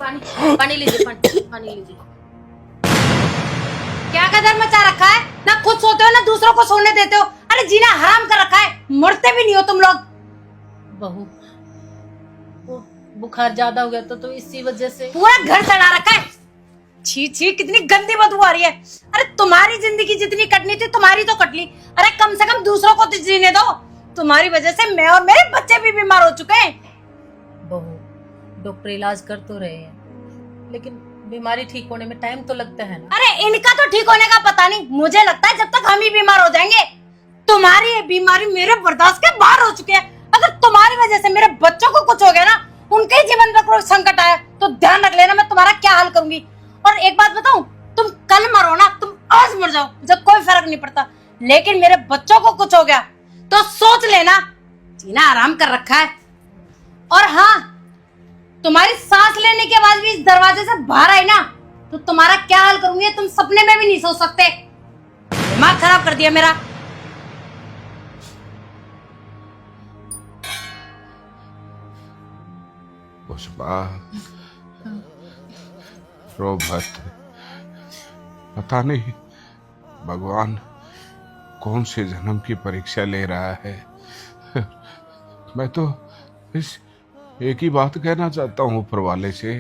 पानी पानी लीजिए, पानी लीजिए। क्या कदर मचा रखा है, ना खुद सोते हो ना दूसरों को सोने देते हो। अरे जीना हराम कर रखा है, मरते भी नहीं हो तुम लोग। बहू, वो बुखार ज्यादा हो गया तो इसी वजह से पूरा घर चढ़ा रखा है। छी छी, कितनी गंदी बदबू आ रही है। अरे तुम्हारी जिंदगी जितनी कटनी थी तुम्हारी तो कट ली, अरे कम से कम दूसरों को तो जीने दो। तुम्हारी वजह से मैं और मेरे बच्चे भी बीमार हो चुके हैं। बहू, डॉक्टर इलाज कर तो रहे हैं, लेकिन बीमारी ठीक होने में टाइम तो लगता है ना। अरे इनका तो ठीक होने का पता नहीं, मुझे लगता है जब तक हम ही बीमार हो जाएंगे। तुम्हारी ये बीमारी मेरे बर्दाश्त के बाहर हो चुकी है। अगर तुम्हारी वजह से मेरे बच्चों को कुछ हो गया ना, उनके जीवन में कोई संकट आया तो ध्यान रख लेना, मैं तुम्हारा क्या हाल करूंगी। और एक बात बताऊं, तुम कल मरो ना, तुम आज मर जाओ, मुझे कोई फर्क नहीं पड़ता, लेकिन मेरे बच्चों को कुछ हो गया तो सोच लेना, जीना आराम कर रखा है। और हाँ, तुम्हारी सांस लेने के बाद भी इस दरवाजे से बाहर आई ना तो तुम्हारा क्या हाल करूंगी तुम सपने में भी नहीं सोच सकते। दिमाग खराब कर दिया मेरा। पुष्पा, रो मत। पता नहीं भगवान कौन से जन्म की परीक्षा ले रहा है। मैं तो इस एक ही बात कहना चाहता हूँ ऊपर वाले से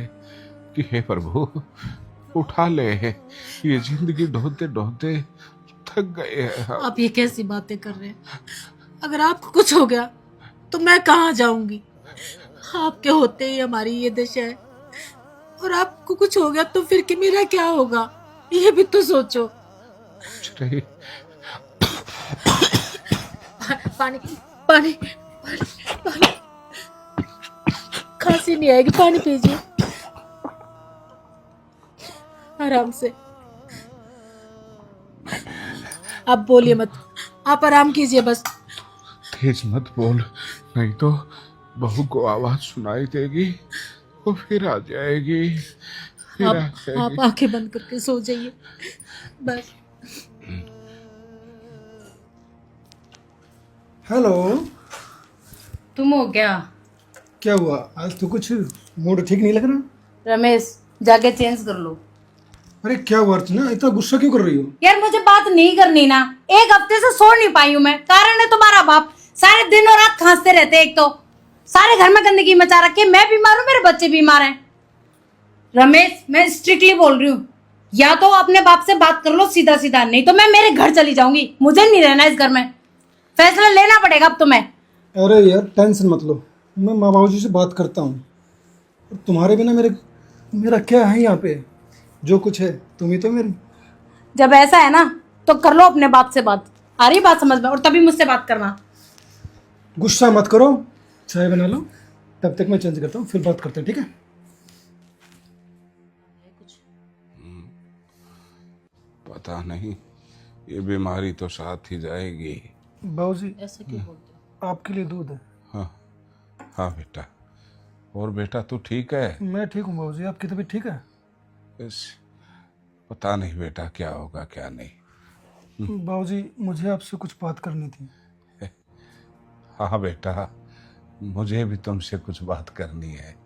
कि हे प्रभु, उठा ले। ये जिंदगी ढोते ढोते थक गए हैं। आप ये कैसी बातें कर रहे हैं? अगर आपको कुछ हो गया तो मैं कहाँ जाऊंगी? आपके होते ही हमारी ये दशा है, और आपको कुछ हो गया तो फिर कि मेरा क्या होगा, ये भी तो सोचो। कुछ नहीं। पानी पानी पानी पानी, खांसी नहीं आएगी, पानी पीजिए आराम से। आप बोलिए मत, आप आराम कीजिए बस। तेज मत बोल, नहीं तो बहू को आवाज सुनाई देगी, वो फिर आ जाएगी। आप आंखें बंद करके सो जाइए बस। हेलो। तुम हो क्या? क्या हुआ? आज तो कुछ मूड ठीक नहीं लग रहा। रमेश, जाके चेंज कर लो। अरे क्या हुआ अर्चना, इतना गुस्सा क्यों कर रही हो? यार मुझे बात नहीं करनी ना, एक हफ्ते से सो नहीं पाई हूँ मैं। कारण है तुम्हारा बाप, सारे दिन और रात खांसते रहते। एक तो सारे घर में गंदगी मचा रखी है, मैं बीमार हूँ, मेरे बच्चे बीमार हैं। रमेश, मैं स्ट्रिक्टली बोल रही हूँ, या तो अपने बाप से बात कर लो सीधा सीधा, नहीं तो मैं मेरे घर चली जाऊंगी। मुझे नहीं रहना इस घर में, फैसला लेना पड़ेगा अब तुम्हें। अरे यार टेंशन मत लो, मैं माँ बाबू जी से बात करता हूँ। तुम्हारे बिना मेरा क्या है यहाँ पे? जो कुछ है तुम ही तो मेरी। जब ऐसा है ना तो कर लो अपने बाप से बात। आ रही बात समझ में? और तभी मुझसे बात करना। गुस्सा मत करो, चाय बना लो, तब तक मैं चेंज करता हूँ, फिर बात करते हैं, ठीक है? पता नहीं, ये बीमारी तो साथ ही जाएगी। बाबू जी, ऐसा क्यों बोलते हो? आपके लिए दूध है। हाँ हाँ बेटा। और बेटा तू ठीक है? मैं ठीक हूँ बाबू जी, आपकी तबीयत ठीक है? बस पता नहीं बेटा क्या होगा क्या नहीं। बाबू जी, मुझे आपसे कुछ बात करनी थी। हाँ बेटा, मुझे भी तुमसे कुछ बात करनी है।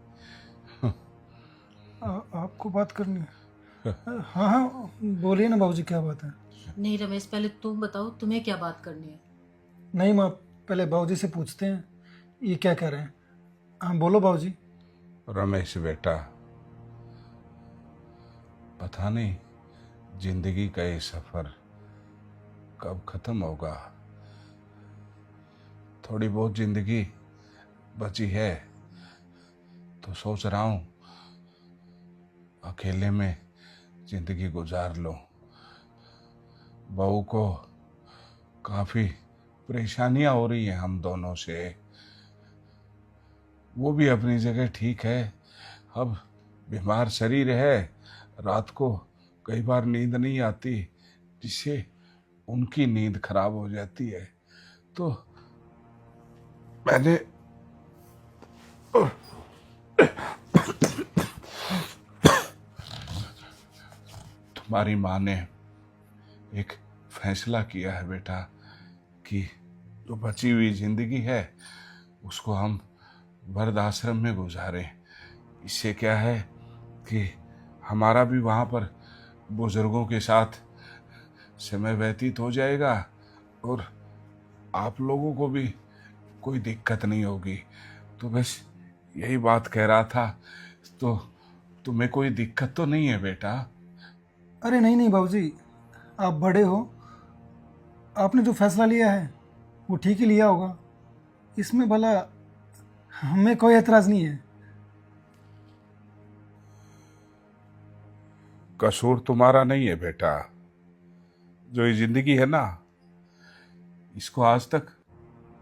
आपको बात करनी है? हाँ हाँ बोलिए ना बाबू जी, क्या बात है? नहीं रमेश, पहले तुम बताओ, तुम्हें क्या बात करनी है? नहीं माँ, पहले बाबूजी से पूछते हैं ये क्या कह रहे हैं। हाँ बोलो बाबूजी। रमेश बेटा, पता नहीं जिंदगी का ये सफर कब खत्म होगा। थोड़ी बहुत जिंदगी बची है तो सोच रहा हूं अकेले में जिंदगी गुजार लो। बहू को काफी परेशानियां हो रही हैं हम दोनों से। वो भी अपनी जगह ठीक है, अब बीमार शरीर है, रात को कई बार नींद नहीं आती, जिससे उनकी नींद खराब हो जाती है। तो मैंने तुम्हारी माँ ने एक फैसला किया है बेटा कि जो बची हुई जिंदगी है उसको हम वृद्धाश्रम में गुजारें। इससे क्या है कि हमारा भी वहाँ पर बुजुर्गों के साथ समय व्यतीत हो जाएगा और आप लोगों को भी कोई दिक्कत नहीं होगी। तो बस यही बात कह रहा था। तो तुम्हें कोई दिक्कत तो नहीं है बेटा? अरे नहीं नहीं बाबूजी, आप बड़े हो, आपने जो फैसला लिया है वो ठीक ही लिया होगा, इसमें भला हमें कोई एतराज़ नहीं है। कसूर तुम्हारा नहीं है बेटा। जो ये जिंदगी है ना, इसको आज तक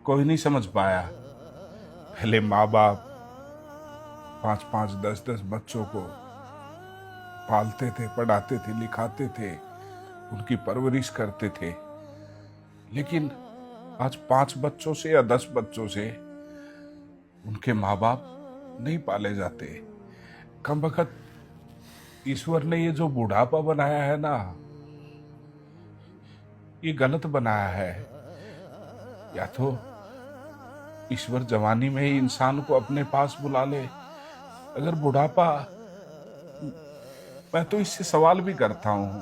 कोई नहीं समझ पाया। पहले माँ बाप 5-5, 10-10 बच्चों को पालते थे, पढ़ाते थे, लिखाते थे, उनकी परवरिश करते थे। लेकिन आज 5 बच्चों से या 10 बच्चों से उनके माँ बाप नहीं पाले जाते। कम वक्त ईश्वर ने ये जो बुढ़ापा बनाया है ना, ये गलत बनाया है। या तो ईश्वर जवानी में ही इंसान को अपने पास बुला ले। अगर बुढ़ापा, मैं तो इससे सवाल भी करता हूं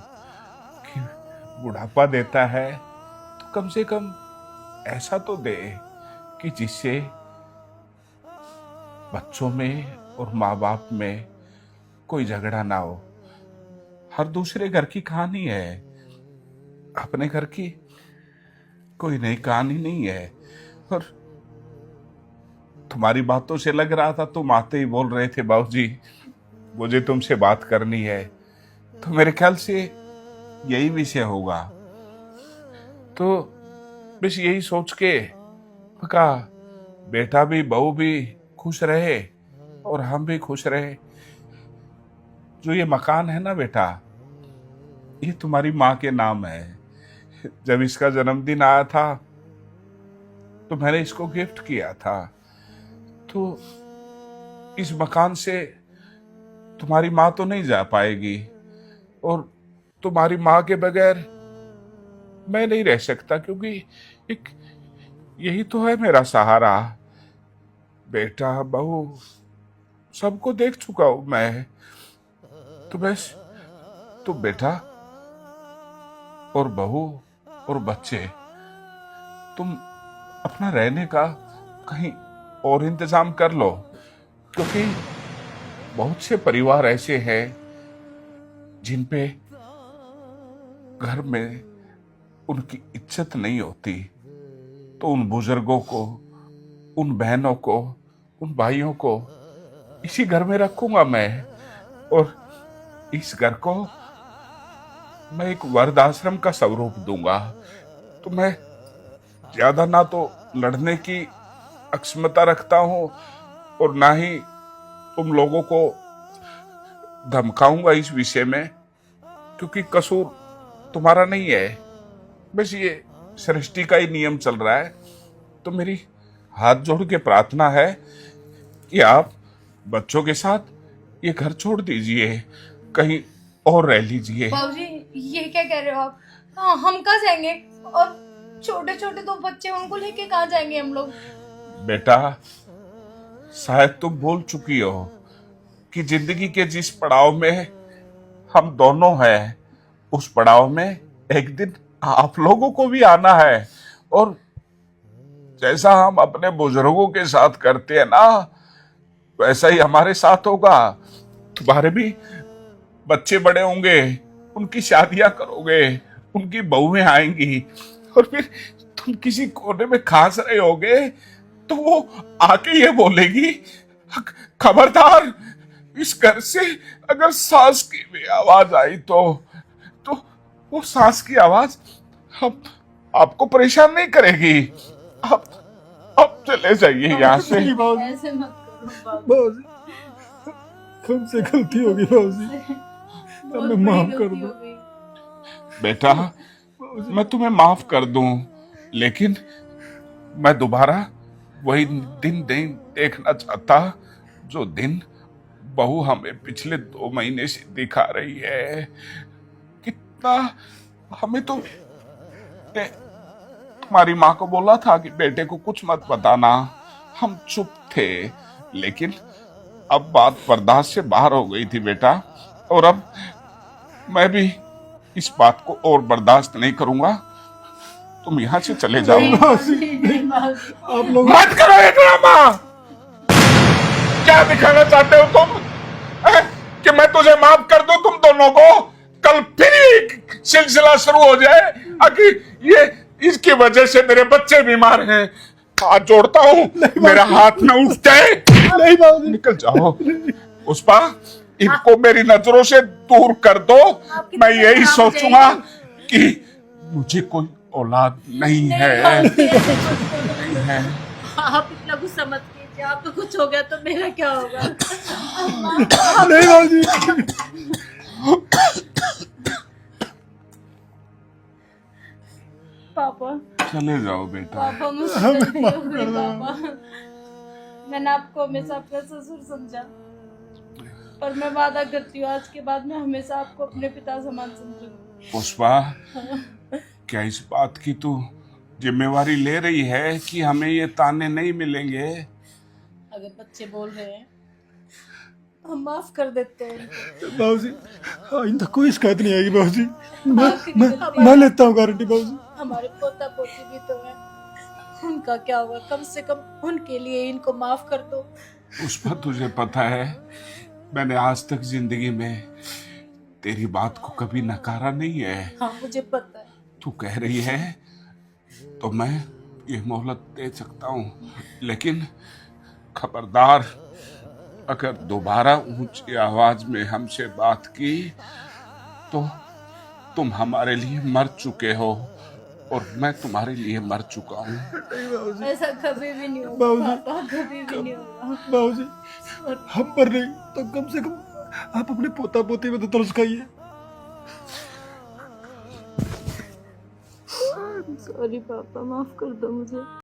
कि बुढ़ापा देता है तो कम से कम ऐसा तो दे कि जिससे बच्चों में और माँ बाप में कोई झगड़ा ना हो। हर दूसरे घर की कहानी है, अपने घर की कोई नई कहानी नहीं है। और तुम्हारी बातों से लग रहा था, तुम आते ही बोल रहे थे बाबूजी मुझे तुमसे बात करनी है। तो मेरे ख्याल से यही विषय होगा। तो बस यही सोच के कहा बेटा भी बहू भी खुश रहे और हम भी खुश रहे। जो ये मकान है ना बेटा, ये तुम्हारी माँ के नाम है। जब इसका जन्मदिन आया था तो मैंने इसको गिफ्ट किया था। तो इस मकान से तुम्हारी माँ तो नहीं जा पाएगी और तुम्हारी माँ के बगैर मैं नहीं रह सकता, क्योंकि एक यही तो है मेरा सहारा। बेटा बहू सबको देख चुका हूं मैं। तो बस तो बेटा और बहू और बच्चे, तुम अपना रहने का कहीं और इंतजाम कर लो, क्योंकि बहुत से परिवार ऐसे हैं जिन पे घर में उनकी इज्जत नहीं होती। तो उन बुजुर्गों को, उन बहनों को, उन भाइयों को इसी घर में रखूंगा मैं। और इस घर को मैं एक वृद्धाश्रम का स्वरूप दूंगा। तो मैं ज्यादा ना तो लड़ने की अक्षमता रखता हूं और ना ही तुम लोगों को धमकाऊंगा इस विषय में, क्योंकि कसूर तुम्हारा नहीं है। बस ये सृष्टि का ही नियम चल रहा है। तो मेरी हाथ जोड़ के प्रार्थना है कि आप बच्चों के साथ ये घर छोड़ दीजिए, कहीं और रह लीजिए। बाबूजी ये क्या कह रहे हो आप? हाँ, हम कहाँ जाएंगे? और छोटे छोटे 2 बच्चे, उनको लेके कहाँ जाएंगे हम लोग? बेटा शायद तुम भूल चुकी हो कि जिंदगी के जिस पड़ाव में हम दोनों हैं, उस पड़ाव में एक दिन आप लोगों को भी आना है। और जैसा हम अपने बुजुर्गों के साथ करते हैं ना, वैसा ही हमारे साथ होगा। तुम्हारे भी बच्चे बड़े होंगे, उनकी शादियां करोगे, उनकी बहुएं आएंगी, और फिर तुम किसी कोने में खास रहे होगे तो वो आके ये बोलेगी, खबरदार इस घर से अगर सांस की भी आवाज आई तो वो सांस की आवाज हम आपको परेशान नहीं करेगी। आप चले जाइए यहाँ से। ऐसे मत करो बाबूजी, हमसे गलती होगी बाबूजी, हमें माफ कर दो। बेटा मैं तुम्हें माफ कर दूं, लेकिन मैं दोबारा वही दिन नहीं देखना चाहता जो दिन बहू हमें पिछले 2 महीने से दिखा रही है। कितना हमें तो तुम्हारी माँ को बोला था कि बेटे को कुछ मत बताना, हम चुप थे। लेकिन अब बात बर्दाश्त से बाहर हो गई थी बेटा, और अब मैं भी इस बात को और बर्दाश्त नहीं करूंगा। तुम यहाँ से चले जाओ। आप लोग मत करो ये ड्रामा। क्या दिखाना चाहते हो तुम? कि मैं तुझे माफ कर दूं तुम दोनों को? कल फिर एक सिलसिला शुरू हो जाए कि ये इसकी वजह से मेरे बच्चे बीमार हैं। हाथ जोड़ता हूँ, मेरा हाथ न उठ जाए। नहीं बाबूजी, निकल जाओ। पुष्पा, इनको मेरी नजरों से दूर कर दो। मैं यही सोचूंगा कि मुझे कोई औलाद नहीं है। नहीं है। आप इतना गुस्सा मत कीजिए, आपको कुछ हो गया तो मेरा क्या होगा? नहीं बाबूजी। पापा, चले जाओ बेटा। पापा मुझसे गलती हो गई पापा। मैंने आपको हमेशा अपना ससुर समझा, पर मैं वादा करती हूँ आज के बाद मैं हमेशा आपको अपने पिता समान समझूंगी। पुष्पा, क्या इस बात की तू जिम्मेवारी ले रही है कि हमें ये ताने नहीं मिलेंगे? अगर बच्चे बोल रहे हैं हम माफ कर देते हैं। बाबूजी, आइंदा कोई शिकायत नहीं आएगी बाबूजी। आपकी मैं लेता हूँ गारंटी बाबूजी। हमारे पोता पोती भी तो है, उनका क्या होगा? कम से कम उनके लिए इनको माफ कर दो। पुष्पा, तुझे पता है मैंने आज तक जिंदगी में तेरी बात को कभी नकारा नहीं है। हाँ मुझे पता है। तू कह रही है तो मैं ये मोहलत दे सकता हूँ, लेकिन खबरदार, अगर दोबारा ऊंची आवाज में हमसे बात की तो तुम हमारे लिए मर चुके हो और मैं तुम्हारे लिए मर चुका हूँ। ऐसा कभी भी नहीं होगा बाबूजी, पापा, कभी भी नहीं होगा। बाबूजी, हम पर नहीं तो कम से कम आप अपने पोता पोती में तो तरस खाइए। सॉरी पापा, माफ कर दो मुझे।